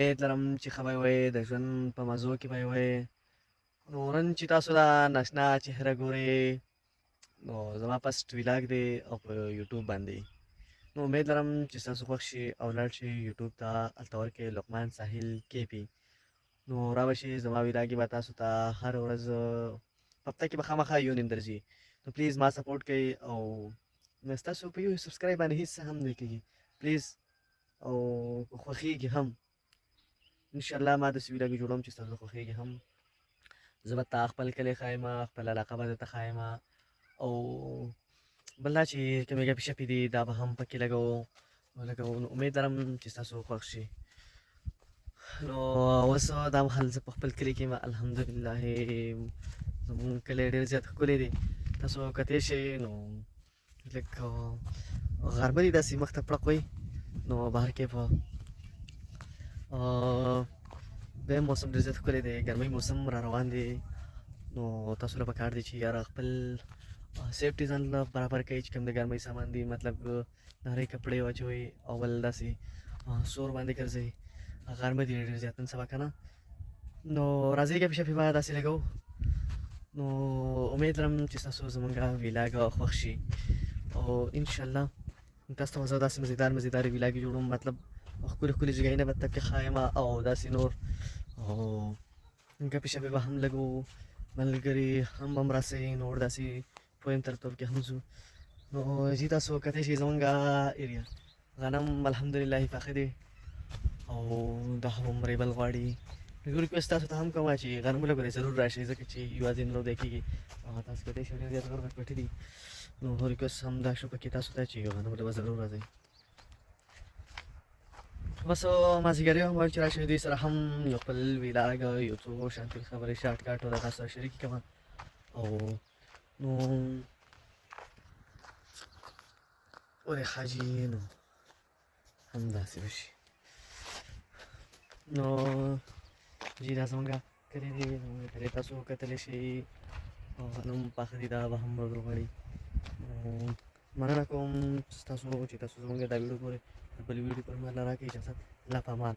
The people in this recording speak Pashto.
امید لرم چې ښه به وئ، د ژوند په مزو کې به وئ. نو نن چې تاسو دا ناشنا چهره ګورئ، نو زما فسټ ولاګ دی او په یوټیوب باندې. نو امید لرم چې ستاسو خوښ شي او لاړ شئ یوټیوب ته، هلته ورکئ لقمان ساحل کیپي. نو راوشئ زما ولاګې به تاسو ته هر ورځ په هفته کې به خامخا یو نیم درځي. نو پلیز ما سپورټ کوئ او ستاسو په یو سبسکرایب باندې هېڅ څه هم نه کېږي. پلیز او خوښېږي هم انشاءالله ما داسې ویډیوګانې جوړوم چې ستاسو خوښېږي هم. زه به تا خپل کلی ښایم، خپل علاقه به درته ښایم، او بل دا چې کومې ګپې شپې دي دا به هم پکې لګوو. نو امید لرم چې ستاسو خوښ شي. نو اوس دا مهال زه په خپل کلي کې یم، الحمدلله. زمونږ کلی ډېر زیات ښکلی دی. تاسو کتلی شئ نو لږ غرمه دي داسې مخ ته پړق وي. نو بهر کې په دویم موسم ډېر زیات ښکلی دی، ګرمۍ موسم را روان دی. نو تاسو له پکار دی چې یاره خپل سیفټي ځان له برابر کوئ، چې کوم د ګرمۍ سامان دي مطلب نرۍ کپړې واچوئ او بل داسې سور باندې ګرځئ. غرمه دي ډېر زیات نن سبا که نه. نو راځئ ګپې شپې به داسې لګوو. نو امید لرم چې ستاسو زمونږ ویلاګ خوښ شي او انشاءالله تاسو ته زه داسې مزېدارې ویلاګې جوړوم، مطلب ښکلي ښکلي ځایونه به درته ښایم او داسې نور، او ګپې شپې به هم لګوو. ملګري هم به م راسئ، نور داسې پویم ترتوب کې هم ځو. نو چې تاسو کتلی شئ زمونږ ایریا غنم الحمدلله پاخه دی او دا هم ریبل غواړي. یو ریکویسټ تاسو ته هم کوم چې غنم ولګوئ، ضرور راشئ، ځکه چې یوازې نه لوبیا کېږي. تاسو کتلی شئ ډېر زیات غټ غټ پټي دي. نو ریکویسټ هم دا شو پکې تاسو ته چې غنمو ته به ضرور راځئ. بس مازدیګری هم ویل چې راشئ، دوی سره هم یو خپل ویلاګ یو څو شانتې خبرې شارټ کټ ورته تاسو سره شریکې کړم. او نو ولې حاجي نو همداسې وشي. نو جی دا زمونږ کلی دی، نو کلی تاسو کتلی شئ غنم پاخه دي، دا به هم ضرور غواړي. نو مننه کوم ستاسو چې تاسو زمونږ دا ویډیو ګورئ. بل ویډیو پر مهال راکړئ اجازت. الله په امان.